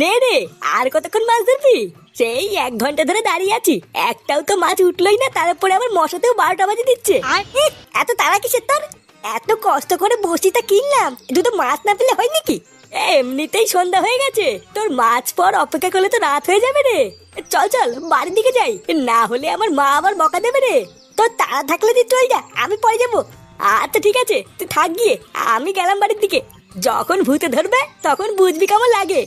নে রে, আর কতক্ষণ মাছ ধরবি? সেই 1 ঘন্টা ধরে দাঁড়িয়ে আছি, একটাও তো মাছ উঠলোই না। তারপরে আবার মশাতেও 12টা বাজে দিচ্ছে। এত তাড়া কিসের তোর? এত কষ্ট করে বসিটা কিনলাম, দুটো মাছ না পেলে হয় নাকি? এমনিতেই সন্ধ্যা হয়ে গেছে, তোর মাছ পর অপেক্ষা করলে তো রাত হয়ে যাবে রে। চল চল বাড়ির দিকে যাই, না হলে আমার মা আবার বকা দেবে রে। তোর তাড়া থাকলে তুই চল যা, আমি পরে যাবো। আচ্ছা ঠিক আছে, তুই থাক গিয়ে, আমি গেলাম বাড়ির দিকে। যখন ভূতে ধরবে তখন বুঝবি কেমন লাগে।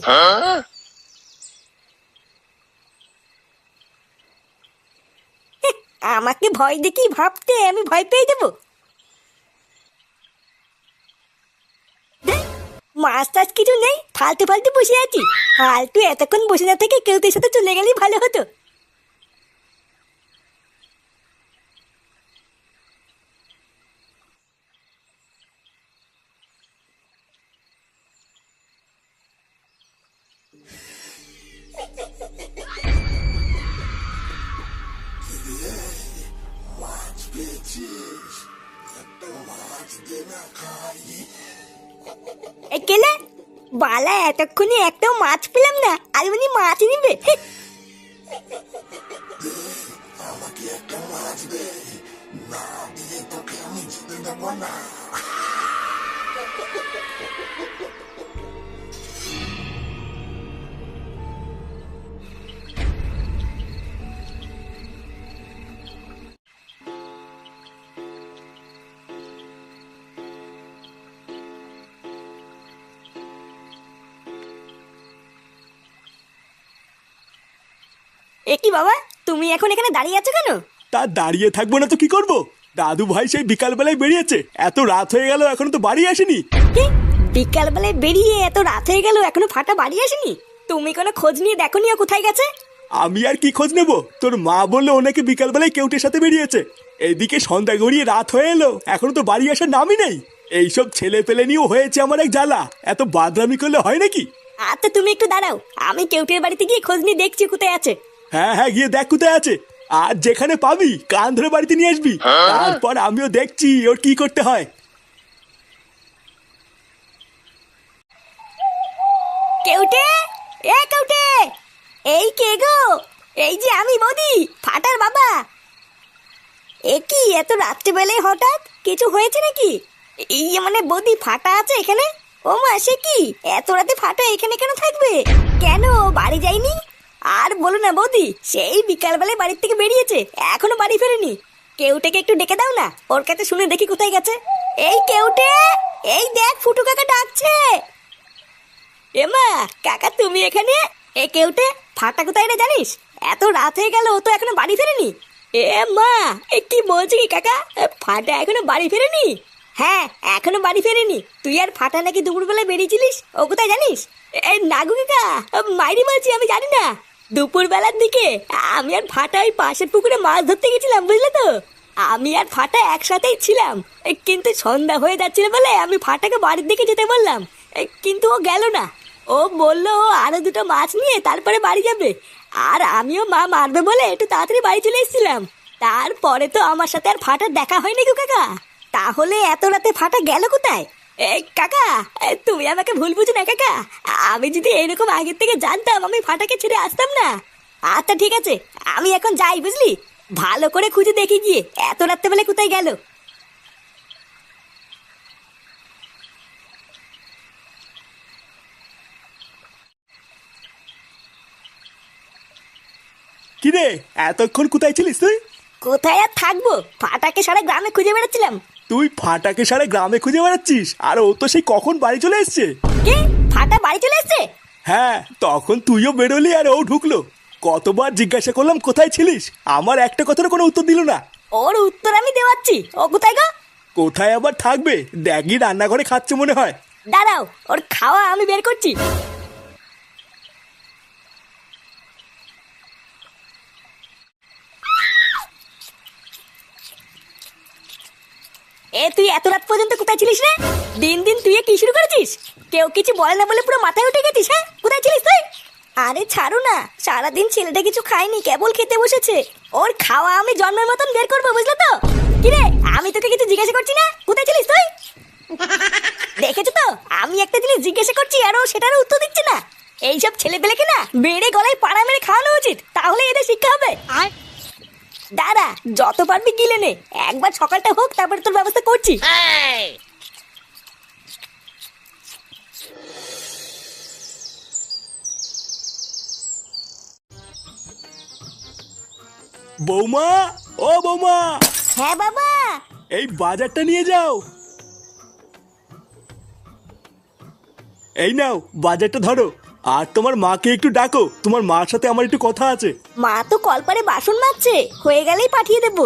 আমাকে ভয় দেখি ভাবতে আমি ভয় পেয়ে যাবো? মাছ টাছ কিছু নেই, ফালতু ফালতু বসে আছি। ফালতু এতক্ষণ বসে না থেকে কেউ তোর সাথে চলে গেলেই ভালো হতো। কেলে বালা, এতক্ষণে একটাও মাছ পেলাম না, আর উনি মাছ নিবে? আমাকে একটা মাছ দে, না দিয়ে তোকে আমি যেতে দেবো না। কি বাবা, তুমি এখন এখানে দাঁড়িয়ে আছো কেন? তা দাঁড়িয়ে থাকবো না তো কি করব? দাদু ভাই সেই বিকাল বেলায় বেরিয়েছে, এত রাত হয়ে গেল এখনো তো বাড়ি আসেনি। কি বিকাল বেলায় বেরিয়ে এত রাত হয়ে গেল এখনো ফাটা বাড়ি আসেনি? তুমি কোনো খোঁজ নিয়ে দেখোনি ও কোথায় গেছে? আমি আর কি খোঁজ নেব? তোর মা বললো ওনাকে বিকাল বেলায় কেউটের সাথে বেরিয়েছে। এইদিকে সন্ধ্যা গড়িয়ে রাত হয়ে এলো, এখনো তো বাড়ি আসার নামই নেই। এইসব ছেলে পেলে নিয়েও হয়েছে আমার এক জ্বালা, এত বাদরামি করলে হয় নাকি? আচ্ছা তুমি একটু দাঁড়াও, আমি কেউটের বাড়িতে গিয়ে খোঁজ নিয়ে দেখছি কোথায় আছে। হ্যাঁ হ্যাঁ, গিয়ে দেখ কোথায় আছে। আর যেখানে পাবি কান ধরে বাড়িতে নিয়ে আসবি, তারপর আমিও দেখছি ওর কি করতে হয়। কেউটে, এ কেউটে, এই কে গো? এই যে আমি বৌদি, ফাটার বাবা। এ কি এত রাত্রিবেলায় হঠাৎ, কিছু হয়েছে নাকি? এই মানে বৌদি ফাটা আছে এখানে? ও মা, সে কি এত রাতে ফাটা এখানে কেন থাকবে? কেন বাড়ি যায়নি? আর বলো না বৌদি, সেই বিকালবেলায় বাড়ির থেকে বেরিয়েছে, এখনো বাড়ি ফেরেনি। কেউটেকে একটু ডেকে দাও না, ওর কাছে শুনে দেখি কোথায় গেছে। এই কেউটে, এই দেখ ফুটু কাকা ডাকছে। এমা, কাকা তুমি এখানে? এ কেউটে, ফাটা কোথায় রে জানিস? এত রাত হয়ে গেল, ও তো এখনো বাড়ি ফেরেনি। এ মা, এ কি বলছি কি কাকা, ফাটা এখনো বাড়ি ফেরেনি? হ্যাঁ, এখনো বাড়ি ফেরেনি। তুই আর ফাটা নাকি দুপুরবেলায় বেরিয়েছিলিস, ও কোথায় জানিস? এ নাগু কাকা, মাইরি বলছি, আমি জানি না। দুপুরবেলার দিকে আমি আর ফাটা ওই পাশের পুকুরে মাছ ধরতে গেছিলাম, বুঝলে তো। আমি আর ফাটা একসাথেই ছিলাম, কিন্তু সন্ধ্যা হয়ে যাচ্ছিল বলে আমি ফাটাকে বাড়ির দিকে যেতে বললাম, কিন্তু ও গেল না। ও বললো ও আরো দুটো মাছ নিয়ে তারপরে বাড়ি যাবে, আর আমিও মা মারবে বলে একটু তাড়াতাড়ি বাড়ি চলে এসেছিলাম। তারপরে তো আমার সাথে আর ফাটার দেখা হয়নি গো কাকা। তাহলে এত রাতে ফাটা গেল কোথায়? এই কাকা, তুমি আমাকে ভুল বুঝো না কাকা। আমি যদি এরকম আগের থেকে জানতাম, আমি ফাটাকে ছেড়ে আসতাম না। আচ্ছা ঠিক আছে, আমি এখন যাই, বুঝলি। ভালো করে খুঁজে দেখি গিয়ে এত রাত্রেবেলা কোথায় গেল। কিরে, এতক্ষণ কোথায় ছিলিস তুই? কোথায় আর থাকবো, ফাটাকে সারা গ্রামে খুঁজে বেড়াচ্ছিলাম। তুই ফাটাকে সারা গ্রামে খুঁজে বেড়াচ্ছিস, আর ও তো সেই কখন বাড়ি চলে এসছে। কে? ফাটা বাড়ি চলে এসছে? হ্যাঁ, তখন তুইও বেরোলি আর ও ঢুকলো। কতবার জিজ্ঞাসা করলাম কোথায় ছিলিস, আমার একটা কথার কোনো উত্তর দিল না। ওর উত্তর আমি দেওয়াচ্ছি, ও কোথায় গো? কোথায় আবার থাকবে, দেখি রান্নাঘরে খাচ্ছে মনে হয়। দাঁড়াও, ওর খাওয়া আমি বের করছি। এ তুই এত রাত পর্যন্ত কোথায় ছিলিস রে? দিন দিন তুই কি শুরু করেছিস? কেউ কিছু বলে না বলে পুরো মাথায় উঠে গেছিস। হ্যাঁ, কোথায় ছিলিস তুই? আরে ছাড়ো না, সারাদিন ছেলেটা কিছু খায়নি, কেবল খেতে বসেছে। ওর খাওয়া আমি জন্মের মতন বের করবো, বুঝলো তো। কিরে, আমি তোকে কিছু জিজ্ঞাসা করছি না, কোথায় ছিলিস তুই? দেখেছো তো, আমি একটা জিনিস জিজ্ঞাসা করছি আর ও সেটারও উত্তর দিচ্ছে না। এইসব ছেলে পেলেকে না বেড়ে গলায় পাড়া মেরে খাওয়ানো উচিত, তাহলে এদের শিক্ষা হবে। আর দাঁড়া, যত পারবি গিলে নে, একবার সকালটা হোক তারপরে তোর ব্যবস্থা করছি। বৌমা, ও বৌমা, হ্যাঁ বাবা। এই বাজারটা নিয়ে যাও। এই নাও বাজারটা ধরো, আর তোমার মাকে একটু ডাকো, তোমার মার সাথে আমার একটু কথা আছে। মা তো কলপারে বাসন মাজছে, হয়ে গেলেই পাঠিয়ে দেবো।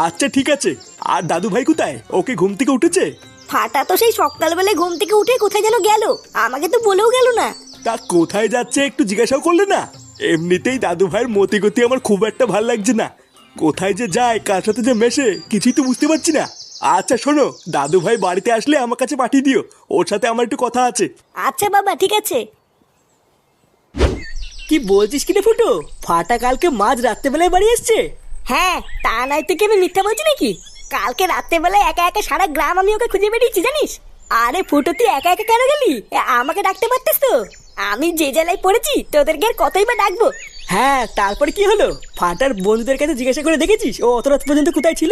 আচ্ছা ঠিক আছে। আর দাদু ভাই কোথায়? ওকে ঘুম থেকে উঠেছে? ফাটা তো সেই সকালবেলায় ঘুম থেকে উঠে কোথায় যেন গেল, আমাকে তো বলেও গেল না। তা কোথায় যাচ্ছে একটু জিজ্ঞাসাও করলে না? এমনিতেই দাদু ভাইয়ের মতি গতি আমার খুব একটা ভাল লাগছে না, কোথায় যে যায় কার সাথে যে মেশে কিছুই তো বুঝতে পারছি না। আচ্ছা শোনো, দাদু ভাই বাড়িতে আসলে আমার কাছে পাঠিয়ে দিও, ওর সাথে আমার একটু কথা আছে। আচ্ছা বাবা, ঠিক আছে। কি বলছিস কিরে ফুটো? ফাটা কালকে মাঝ রাত্রেবেলায় বাড়ি এসছে? হ্যাঁ, তা নয় তো কি আমি মিথ্যা বলছি নাকি? কালকে রাত্রেবেলায় একা একা সারা গ্রাম আমি ওকে খুঁজে বেরিয়েছি জানিস। আরে ফুটো, তুই একা একা কেন গেলি? আমাকে ডাকতে পারতিস তো। আমি যে জেলায় পড়েছি তোদেরকে আর কতই বা ডাকবো। হ্যাঁ, তারপর কি হলো? ফাটার বন্ধুদের কাছে জিজ্ঞাসা করে দেখেছিস ও অত রাত পর্যন্ত কোথায় ছিল?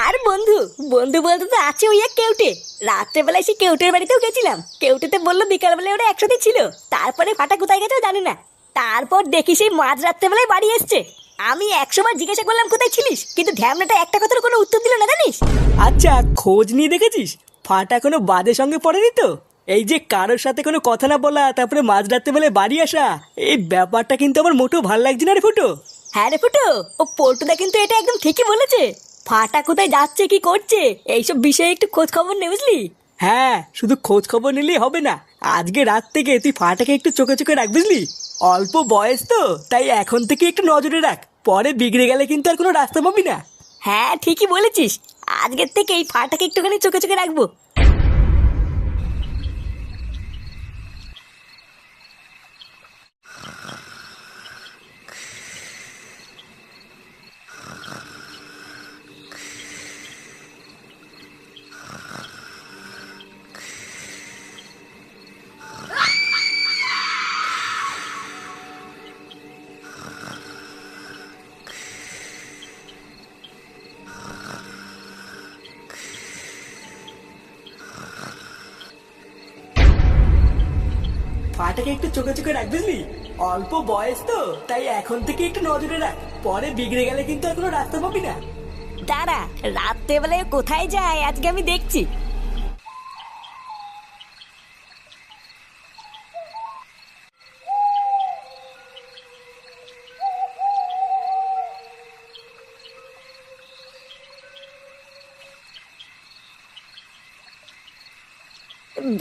আর বন্ধু বন্ধু বলতে তো আছে ওই এক কেউটে। রাত্রেবেলায় সে কেউটের বাড়িতেও গেছিলাম, কেউটেতে বললো বিকালবেলায় ওরা একসাথে ছিল। তারপরে ফাটা কোথায় গেছে জানি না। তারপর দেখি সেই মাঝ রাত্রেবেলায় বাড়ি এসছে। আমি 100 বার জিজ্ঞাসা করলাম কোথায় ছিলিস, কিন্তু ঢ্যামনাটা একটা কথার কোনো উত্তর দিল না জানিস। আচ্ছা, খোঁজ নিয়ে দেখেছিস ফাটা কোনো বাজে সঙ্গে পড়েনি তো? এই যে কারোর সাথে কোনো কথা না বলা, তারপরে মাঝ রাত্রেবেলায় বাড়ি আসা, এই ব্যাপারটা কিন্তু আমার মোটেও ভালো লাগছে না রে ফুটো। হ্যাঁ রে ফুটো, ও পল্টুদা কিন্তু এটা একদম ঠিকই বলেছে। ফাটা কোথায় যাচ্ছে কি করছে এইসব বিষয়ে একটু খোঁজ খবর নে, বুঝলি? হ্যাঁ, শুধু খোঁজ খবর নিলেই হবে না, আজকে রাত থেকে তুই ফাটাকে একটু চোখে চোখে রাখ, বুঝলি? অল্প বয়স তো, তাই এখন থেকে একটু নজরে রাখ, পরে বিগড়ে গেলে কিন্তু আর কোনো রাস্তা পাবি না। হ্যাঁ ঠিকই বলেছিস, আজকের থেকে এই ফাটাকে একটুখানি চোখে চোখে রাখবো। ফাটাকে একটু চোখে চোখে রাখ, বুঝলি? অল্প বয়স তো, তাই এখন থেকে একটু নজরে রাখ, পরে বিগড়ে গেলে কিন্তু আর কোনো রাস্তা পাবি না। দাঁড়া, রাত্রেবেলায় কোথায় যায় আজকে আমি দেখছি।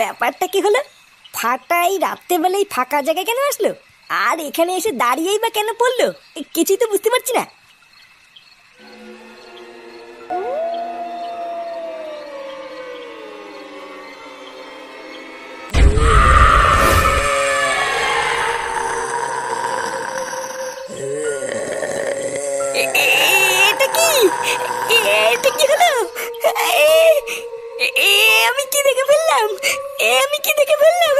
ব্যাপারটা কি হলো? ফাটাই রাত্রেবেলায় ফাঁকা জায়গায় কেন আসলো, আর এখানে এসে দাঁড়িয়েই বা কেন পড়লো? কিছুই তো বুঝতে পারছি না। এটা কি? এটা কি হলো? আমি কি দেখে ফেললাম? আমি কি দেখে ফেললাম?